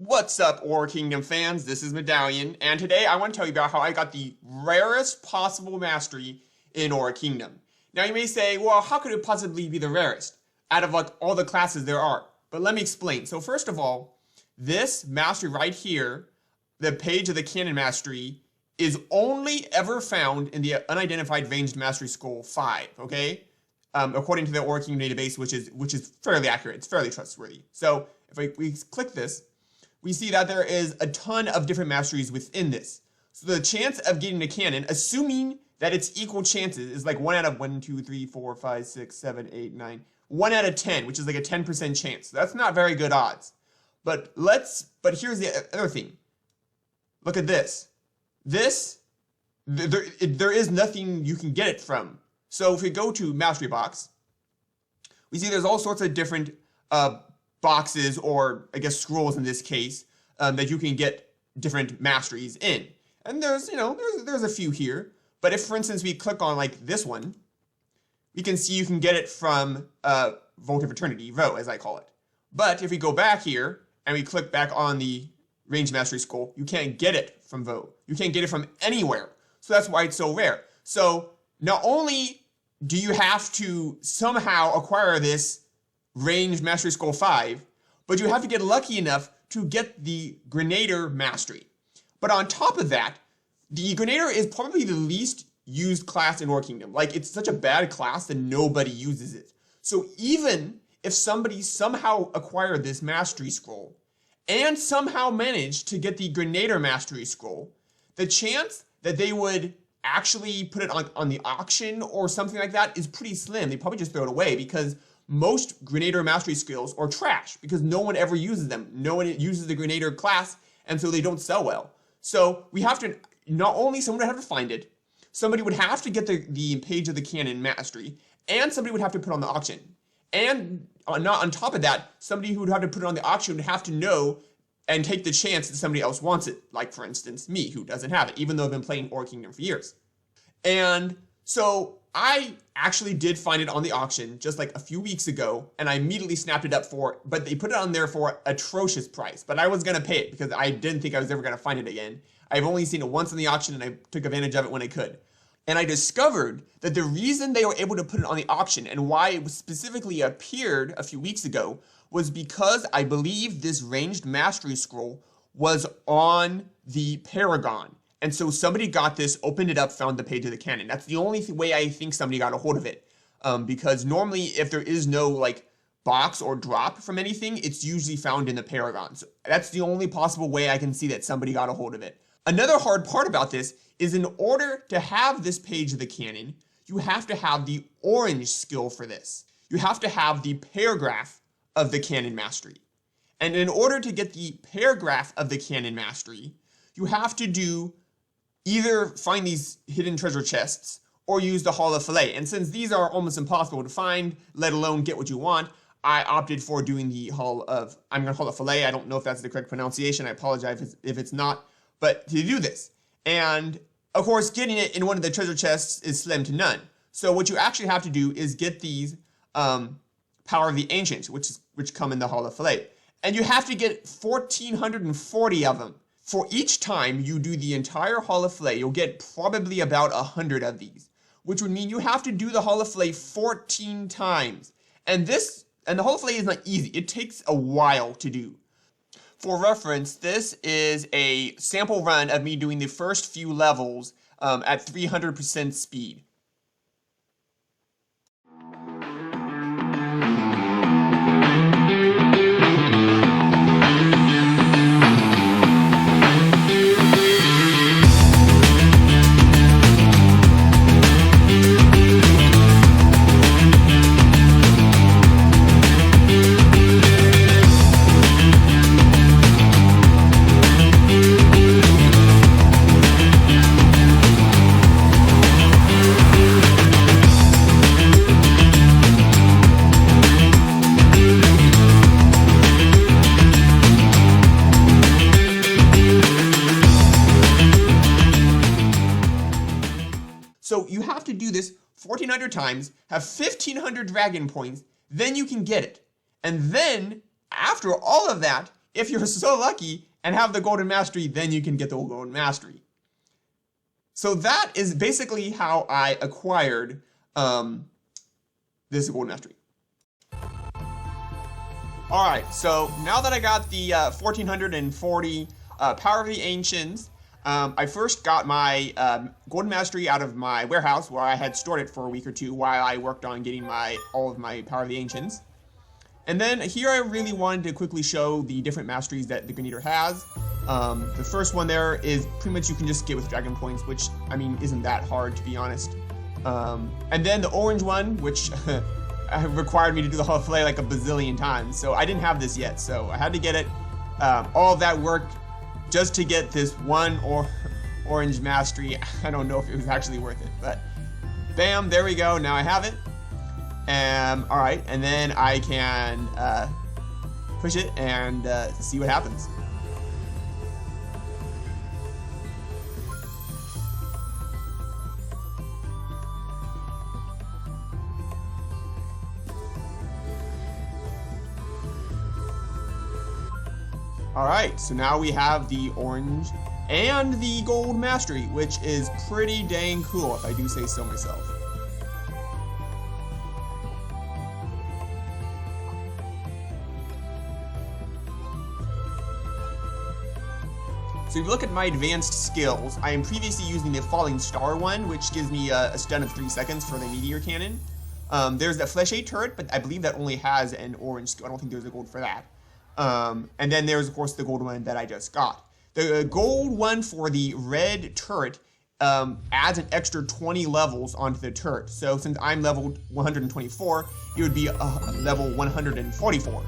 What's up, Or Kingdom fans? This is Medallion, and today I want to tell you about how I got the rarest possible mastery in Or Kingdom. Now you may say, well, how could it possibly be the rarest out of all the classes there are? But let me explain. So first of all, this mastery right here, the page of the canon mastery, is only ever found in the unidentified ranged mastery scroll 5, okay? According to the Or Kingdom database, which is fairly accurate. It's fairly trustworthy. So if we click this, we see that there is a ton of different masteries within this. So the chance of getting a canon, assuming that it's equal chances, is like 1 out of 1, 2, 3, 4, 5, 6, 7, 8, 9. 1 out of 10, which is like a 10% chance. So that's not very good odds. But here's the other thing. Look at this. There is nothing you can get it from. So if we go to Mastery Box, we see there's all sorts of different boxes, or I guess scrolls in this case, that you can get different masteries in. And there's a few here. But if, for instance, we click on like this one, we can see you can get it from Vault of Eternity, VO, as I call it. But if we go back here and we click back on the Ranged Mastery Scroll, you can't get it from VO. You can't get it from anywhere. So that's why it's so rare. So not only do you have to somehow acquire this Ranged Mastery Scroll 5, but you have to get lucky enough to get the Grenadier mastery. But on top of that, the Grenadier is probably the least used class in Or Kingdom. Like, it's such a bad class that nobody uses it. So even if somebody somehow acquired this mastery scroll and somehow managed to get the Grenadier mastery scroll, the chance that they would actually put it on the auction or something like that is pretty slim. They probably just throw it away, because most Grenadier mastery skills are trash because no one ever uses them. No one uses the Grenadier class, and so they don't sell well. So we have to, not only someone would have to find it, somebody would have to get the page of the canon mastery, and somebody would have to put it on the auction. And not on top of that, somebody who would have to put it on the auction would have to know and take the chance that somebody else wants it. Like, for instance, me, who doesn't have it, even though I've been playing Or Kingdom for years. And so I actually did find it on the auction just like a few weeks ago, and I immediately snapped it up but they put it on there for atrocious price. But I was going to pay it because I didn't think I was ever going to find it again. I've only seen it once on the auction, and I took advantage of it when I could. And I discovered that the reason they were able to put it on the auction and why it specifically appeared a few weeks ago was because I believe this Ranged Mastery Scroll was on the Paragon. And so somebody got this, opened it up, found the page of the canon. That's the only way I think somebody got a hold of it. Because normally if there is no like box or drop from anything, it's usually found in the Paragon. So that's the only possible way I can see that somebody got a hold of it. Another hard part about this is, in order to have this page of the canon, you have to have the orange skill for this. You have to have the paragraph of the canon mastery. And in order to get the paragraph of the canon mastery, you have to either find these hidden treasure chests or use the Hall of Filet. And since these are almost impossible to find, let alone get what you want, I opted for doing the Hall of Filet. I don't know if that's the correct pronunciation. I apologize if it's not. But to do this, and of course, getting it in one of the treasure chests is slim to none. So what you actually have to do is get these Power of the Ancients, which come in the Hall of Filet. And you have to get 1,440 of them. For each time you do the entire Hall of Filet, you'll get probably about 100 of these, which would mean you have to do the Hall of Filet 14 times. And the Hall of Filet is not easy. It takes a while to do. For reference, this is a sample run of me doing the first few levels at 300% speed. So you have to do this 1,400 times, have 1,500 dragon points, then you can get it. And then, after all of that, if you're so lucky and have the golden mastery, then you can get the golden mastery. So that is basically how I acquired this golden mastery. Alright, so now that I got the 1440 Power of the Ancients, I first got my golden mastery out of my warehouse where I had stored it for a week or two while I worked on getting all of my Power of the Ancients. And then here I really wanted to quickly show the different masteries that the Grenadier has. The first one there is pretty much you can just get with Dragon Points, which, I mean, isn't that hard to be honest. And then the orange one, which required me to do the whole fillet like a bazillion times. So I didn't have this yet, so I had to get it. All of that work just to get this one orange mastery. I don't know if it was actually worth it, but bam, there we go. Now I have it. All right, and then I can push it and see what happens. Alright, so now we have the orange and the gold mastery, which is pretty dang cool if I do say so myself. So if you look at my advanced skills, I am previously using the Falling Star one, which gives me a stun of 3 seconds for the Meteor Cannon. There's the Flechette turret, but I believe that only has an orange skill. I don't think there's a gold for that. And then there's, of course, the gold one that I just got. The gold one for the red turret adds an extra 20 levels onto the turret. So since I'm leveled 124, it would be level 144.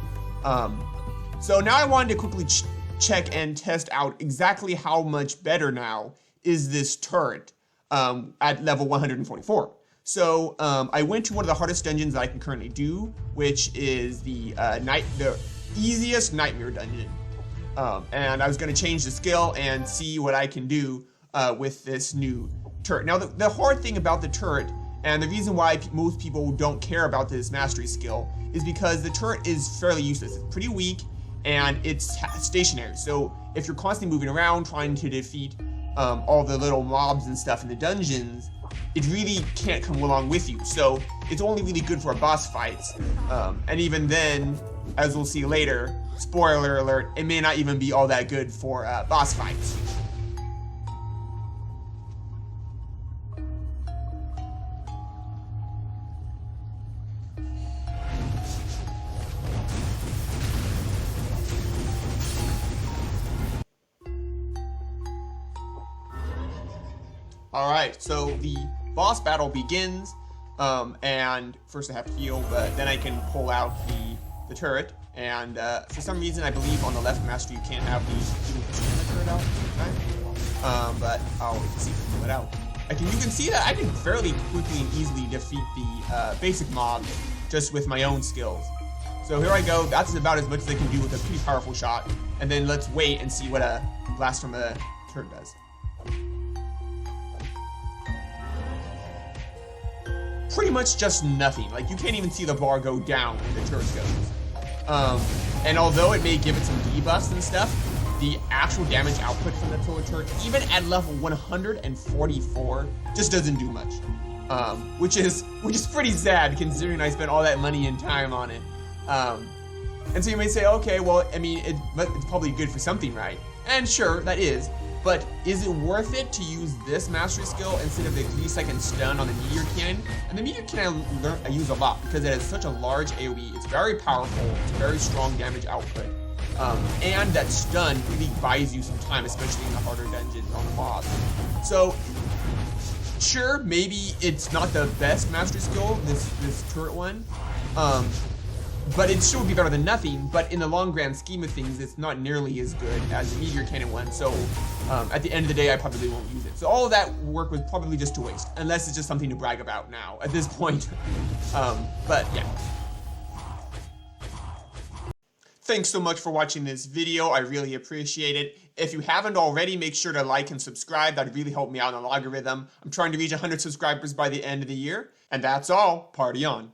So now I wanted to quickly check and test out exactly how much better now is this turret at level 144. So I went to one of the hardest dungeons that I can currently do, which is the easiest nightmare dungeon. And I was going to change the skill and see what I can do with this new turret. Now the hard thing about the turret, and the reason why most people don't care about this mastery skill, is because the turret is fairly useless. It's pretty weak and it's stationary. So if you're constantly moving around trying to defeat all the little mobs and stuff in the dungeons, it really can't come along with you. So it's only really good for boss fights. And even then, as we'll see later, spoiler alert, it may not even be all that good for boss fights. Alright, so the boss battle begins, and first I have to heal, but then I can pull out the turret, and for some reason I believe on the left master you can't have the turret out at the time, but I'll see if I can pull it out. You can see that I can fairly quickly and easily defeat the basic mob just with my own skills. So here I go, that's about as much as I can do with a pretty powerful shot, and then let's wait and see what a blast from a turret does. Pretty much just nothing. Like, you can't even see the bar go down when the turret goes. And although it may give it some debuffs and stuff, the actual damage output from the turret, even at level 144, just doesn't do much. Which is pretty sad considering I spent all that money and time on it. And so you may say, okay, well, I mean, it's probably good for something, right? And sure, that is. But is it worth it to use this mastery skill instead of the 3-second stun on the Meteor Cannon? And the Meteor Cannon I use a lot because it has such a large AoE. It's very powerful. It's very strong damage output. And that stun really buys you some time, especially in the harder dungeons on the boss. So, sure, maybe it's not the best mastery skill, this turret one. But it still would be better than nothing, but in the long grand scheme of things, it's not nearly as good as the Meteor Cannon one, so at the end of the day, I probably won't use it. So all of that work was probably just a waste, unless it's just something to brag about now, at this point. But yeah. Thanks so much for watching this video, I really appreciate it. If you haven't already, make sure to like and subscribe, that'd really help me out on the algorithm. I'm trying to reach 100 subscribers by the end of the year, and that's all, party on.